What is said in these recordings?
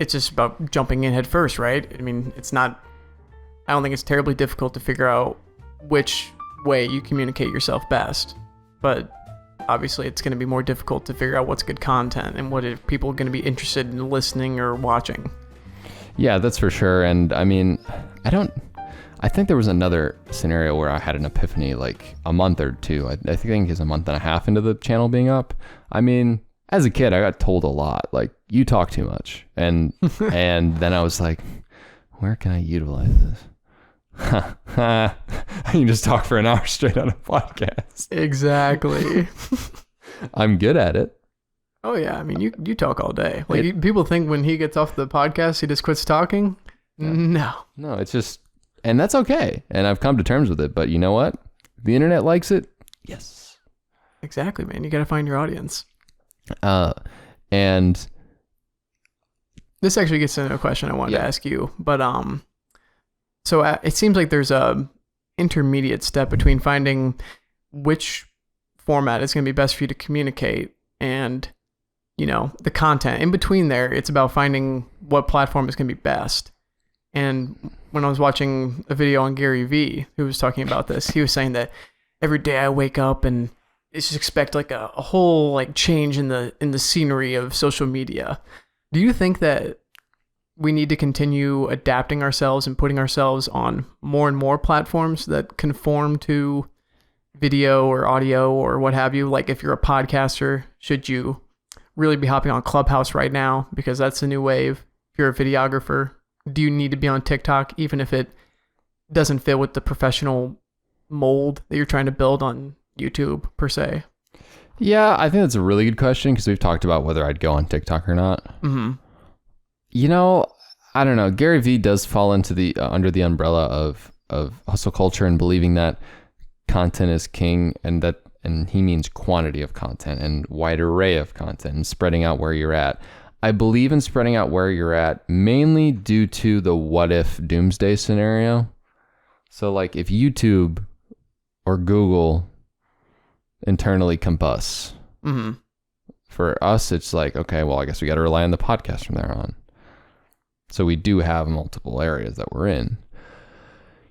it's just about jumping in head first, right? I mean, I don't think it's terribly difficult to figure out which way you communicate yourself best. But obviously it's going to be more difficult to figure out what's good content and what are people going to be interested in listening or watching. Yeah, that's for sure. And I mean, I think there was another scenario where I had an epiphany like a month or two. I think it's a month and a half into the channel being up. I mean, as a kid, I got told a lot, like, you talk too much. And then I was like, where can I utilize this? I can just talk for an hour straight on a podcast. Exactly. I'm good at it. Oh yeah, I mean, you talk all day. Like people think when he gets off the podcast, he just quits talking. No, it's just, and that's okay. And I've come to terms with it. But you know what? The internet likes it. Yes. Exactly, man. You got to find your audience. And this actually gets into a question I wanted to ask you. But so it seems like there's a intermediate step between finding which format is going to be best for you to communicate and, you know, the content. In between there, it's about finding what platform is going to be best. And when I was watching a video on Gary Vee, who was talking about this, he was saying that every day I wake up and just expect like a whole like change in the scenery of social media. Do you think that we need to continue adapting ourselves and putting ourselves on more and more platforms that conform to video or audio or what have you? Like if you're a podcaster, should you really be hopping on Clubhouse right now because that's the new wave? If you're a videographer, do you need to be on TikTok even if it doesn't fit with the professional mold that you're trying to build on YouTube per se? Yeah, I think that's a really good question because we've talked about whether I'd go on TikTok or not. Mm-hmm. You know, I don't know. Gary Vee does fall into the under the umbrella of hustle culture and believing that content is king, and he means quantity of content and wide array of content and spreading out where you're at. I believe in spreading out where you're at mainly due to the what if doomsday scenario. So like if YouTube or Google internally combusts, mm-hmm. for us, it's like, okay, well, I guess we got to rely on the podcast from there on. So we do have multiple areas that we're in.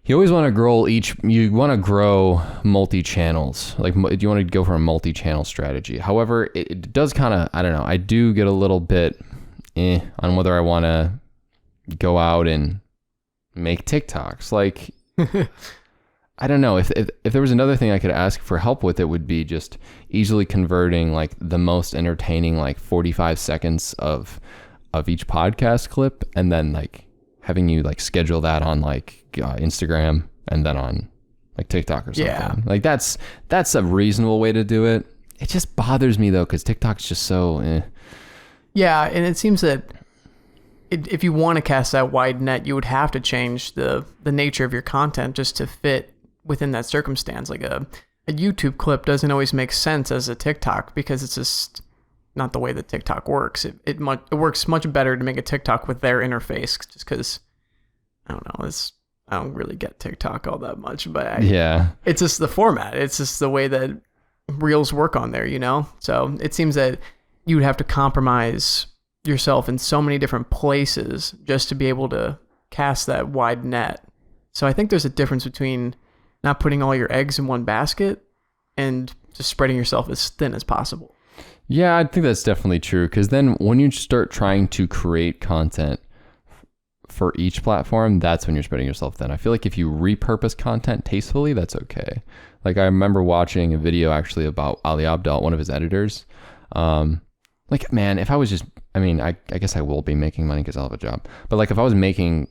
You always want to grow you want to grow multi-channels. Like you want to go for a multi-channel strategy. However, it does kind of, I don't know, I do get a little bit on whether I want to go out and make TikToks. Like, I don't know, if there was another thing I could ask for help with, it would be just easily converting like the most entertaining, like 45 seconds of each podcast clip, and then like having you like schedule that on like Instagram and then on like TikTok or something. Yeah. Like that's a reasonable way to do it. It just bothers me though, because TikTok's just so Yeah, and it seems that if you want to cast that wide net, you would have to change the nature of your content just to fit within that circumstance. Like a YouTube clip doesn't always make sense as a TikTok because it's just not the way that TikTok works. It works much better to make a TikTok with their interface, just because I don't know, I don't really get TikTok all that much, but it's just the format. It's just the way that reels work on there, you know? So it seems that you would have to compromise yourself in so many different places just to be able to cast that wide net. So I think there's a difference between not putting all your eggs in one basket and just spreading yourself as thin as possible. Yeah, I think that's definitely true, because then when you start trying to create content for each platform, that's when you're spreading yourself thin. I feel like if you repurpose content tastefully, that's okay. Like I remember watching a video actually about Ali Abdaal, one of his editors. Like, man, if I was just, I mean, I guess I will be making money because I'll have a job. But like if I was making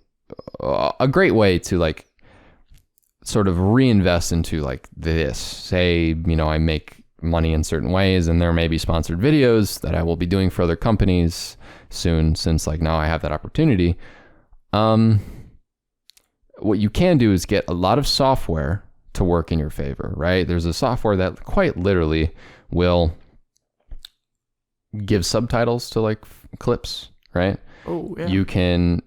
a great way to like sort of reinvest into like this, say, you know, I make money in certain ways and there may be sponsored videos that I will be doing for other companies soon, since like now I have that opportunity. What you can do is get a lot of software to work in your favor, right? There's a software that quite literally will give subtitles to like clips, right? Oh, yeah. You can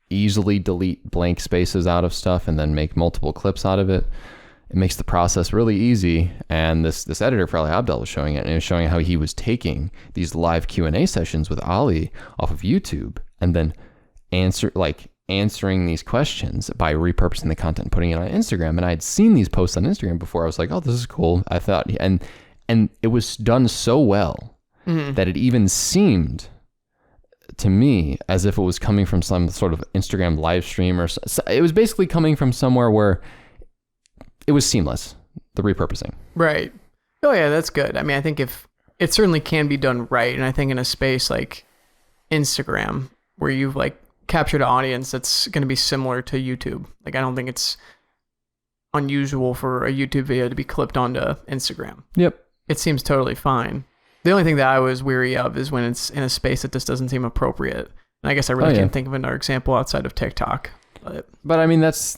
easily delete blank spaces out of stuff and then make multiple clips out of it. It makes the process really easy. And this editor for Ali Abdaal was showing it, and it was showing how he was taking these live Q&A sessions with Ali off of YouTube and then answering these questions by repurposing the content and putting it on Instagram. And I had seen these posts on Instagram before. I was like, oh, this is cool. I thought, and it was done so well that it even seemed to me as if it was coming from some sort of Instagram live stream, or it was basically coming from somewhere where it was seamless, the repurposing. Right. Oh yeah, that's good. I mean, I think if it certainly can be done right. And I think in a space like Instagram, where you've like captured an audience that's going to be similar to YouTube. Like, I don't think it's unusual for a YouTube video to be clipped onto Instagram. Yep. It seems totally fine. The only thing that I was weary of is when it's in a space that just doesn't seem appropriate. And I guess I really can't think of another example outside of TikTok. But I mean, that's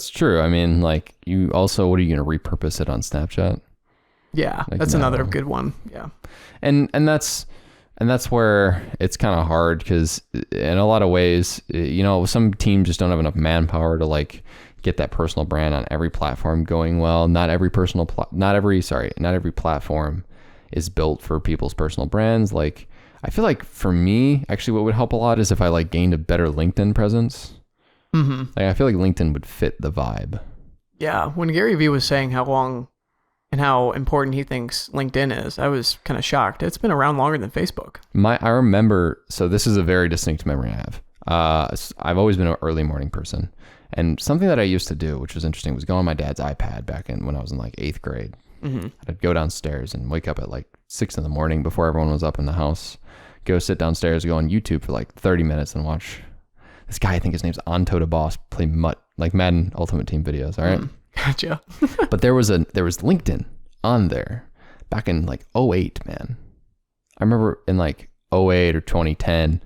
true. I mean, like, you also, what are you going to repurpose it on Snapchat? Yeah, like, that's another good one. Yeah. And that's where it's kind of hard, because in a lot of ways, you know, some teams just don't have enough manpower to like get that personal brand on every platform going well. Not every platform is built for people's personal brands. Like, I feel like for me, actually, what would help a lot is if I like gained a better LinkedIn presence. Like, I feel like LinkedIn would fit the vibe. Yeah. When Gary Vee was saying how long and how important he thinks LinkedIn is, I was kind of shocked. It's been around longer than Facebook. I remember, so this is a very distinct memory I have. I've always been an early morning person. And something that I used to do, which was interesting, was go on my dad's iPad back when I was in like 8th grade. I'd go downstairs and wake up at like 6 a.m. before everyone was up in the house, go sit downstairs, go on YouTube for like 30 minutes and watch this guy, I think his name's Anto the Boss, play like Madden Ultimate Team videos. All right. Gotcha. But there was LinkedIn on there back in like 2008, man. I remember in like 2008 or 2010,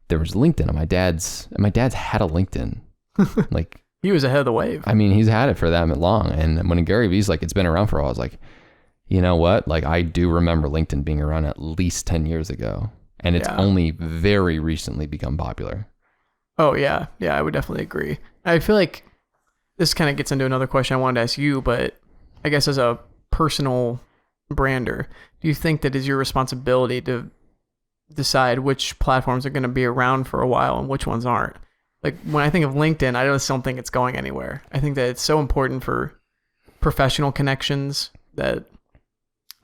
there was LinkedIn on my dad's had a LinkedIn. Like, he was ahead of the wave. I mean, he's had it for that long. And when Gary Vee's like, it's been around for a while, I was like, you know what? Like, I do remember LinkedIn being around at least 10 years ago. And it's only very recently become popular. Oh, yeah. Yeah, I would definitely agree. I feel like this kind of gets into another question I wanted to ask you, but I guess as a personal brander, do you think that is your responsibility to decide which platforms are going to be around for a while and which ones aren't? Like, when I think of LinkedIn, I just don't think it's going anywhere. I think that it's so important for professional connections that,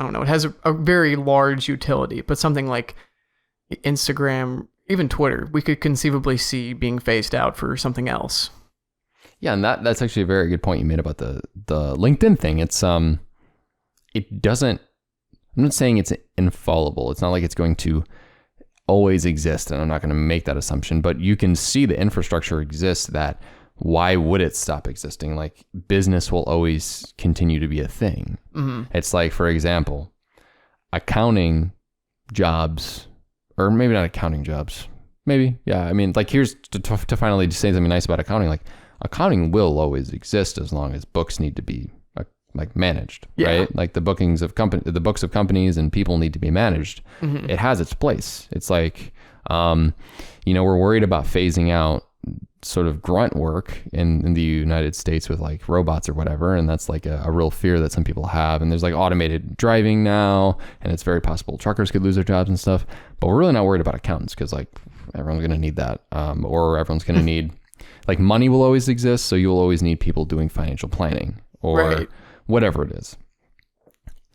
I don't know, it has a very large utility, but something like Instagram, even Twitter, we could conceivably see being phased out for something else. Yeah, and that's actually a very good point you made about the LinkedIn thing. It's it doesn't, I'm not saying it's infallible. It's not like it's going to always exist, and I'm not going to make that assumption, but you can see the infrastructure exists. That why would it stop existing? Like, business will always continue to be a thing. It's like, for example, accounting jobs, or maybe not accounting jobs, maybe, yeah. I mean, like, here's to finally say something nice about accounting. Like, accounting will always exist as long as books need to be like managed, right? Like, the books of companies and people need to be managed. It has its place. It's like, you know, we're worried about phasing out sort of grunt work in the United States with like robots or whatever, and that's like a real fear that some people have. And there's like automated driving now, and it's very possible truckers could lose their jobs and stuff. But we're really not worried about accountants, because like everyone's going to need that, or everyone's going to need, like, money will always exist, so you'll always need people doing financial planning or whatever it is.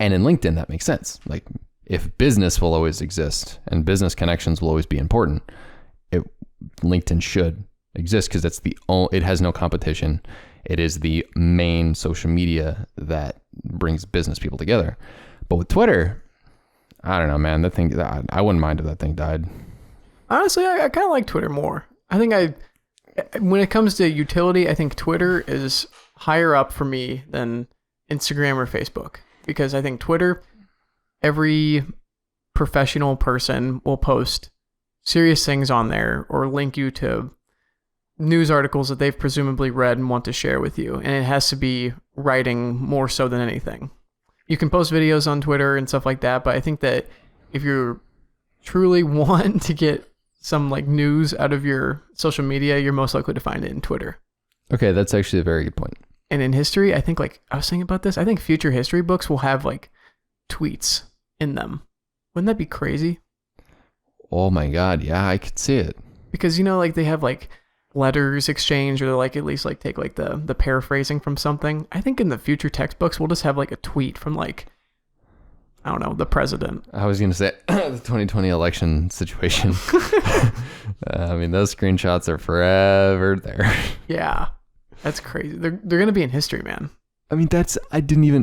And in LinkedIn, that makes sense. Like, if business will always exist and business connections will always be important, LinkedIn should exist, because it has no competition. It is the main social media that brings business people together. But with Twitter, I don't know, man. That thing, I wouldn't mind if that thing died. Honestly, I kind of like Twitter more. I think when it comes to utility, I think Twitter is higher up for me than Instagram or Facebook, because I think Twitter, every professional person will post serious things on there or link you to news articles that they've presumably read and want to share with you. And it has to be writing more so than anything. You can post videos on Twitter and stuff like that, but I think that if you truly want to get some like news out of your social media, you're most likely to find it in Twitter. Okay, that's actually a very good point. And in history, I think, like, I was thinking about this, I think future history books will have like tweets in them. Wouldn't that be crazy? Oh my God, yeah, I could see it. Because, you know, like they have like letters exchange, or like at least like take like the paraphrasing from something. I think in the future textbooks, we'll just have like a tweet from like, I don't know, the president. I was going to say the 2020 election situation. I mean, those screenshots are forever there. Yeah, that's crazy. They're going to be in history, man. I mean,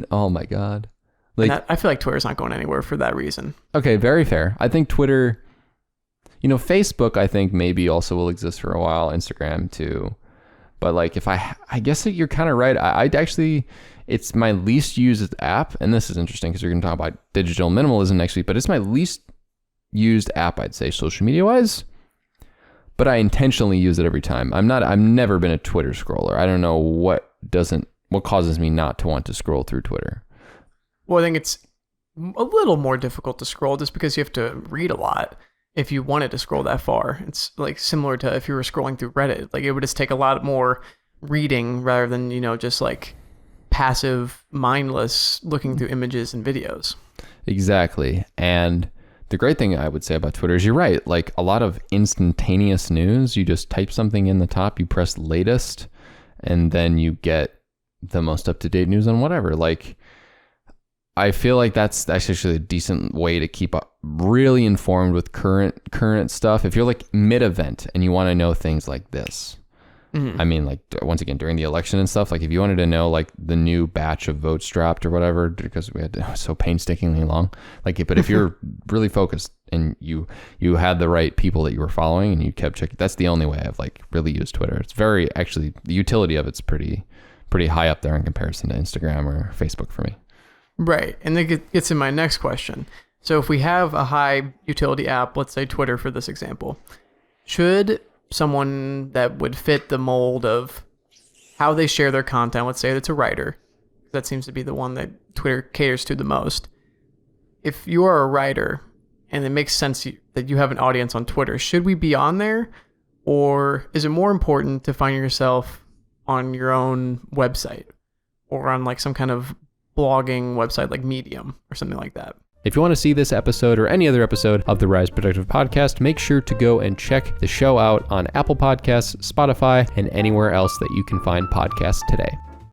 oh my God. Like, I feel like Twitter's not going anywhere for that reason. Okay, very fair. I think Twitter, you know, Facebook, I think maybe also will exist for a while. Instagram too. But like, I guess that you're kind of right. I'd actually, it's my least used app. And this is interesting because you're going to talk about digital minimalism next week, but it's my least used app, I'd say, social media wise. But I intentionally use it every time. I've never been a Twitter scroller. I don't know what causes me not to want to scroll through Twitter. Well, I think it's a little more difficult to scroll just because you have to read a lot if you wanted to scroll that far. It's like similar to if you were scrolling through Reddit. Like it would just take a lot more reading rather than, you know, just like passive, mindless looking through images and videos. Exactly. And the great thing I would say about Twitter is you're right. Like a lot of instantaneous news, you just type something in the top, you press latest, and then you get the most up-to-date news on whatever. Like, I feel like that's actually a decent way to keep up really informed with current stuff. If you're like mid-event and you want to know things like this, I mean, like once again, during the election and stuff, like if you wanted to know like the new batch of votes dropped or whatever, because it was so painstakingly long, like, but if you're really focused and you had the right people that you were following and you kept checking, that's the only way I've like really used Twitter. It's actually, the utility of it's pretty high up there in comparison to Instagram or Facebook for me. Right. And that gets in my next question. So if we have a high utility app, let's say Twitter for this example, should someone that would fit the mold of how they share their content, let's say it's a writer, that seems to be the one that Twitter caters to the most. If you are a writer and it makes sense that you have an audience on Twitter, should we be on there? Or is it more important to find yourself on your own website or on like some kind of blogging website like Medium or something like that? If you want to see this episode or any other episode of the Rise Productive podcast, make sure to go and check the show out on Apple Podcasts, Spotify, and anywhere else that you can find podcasts today.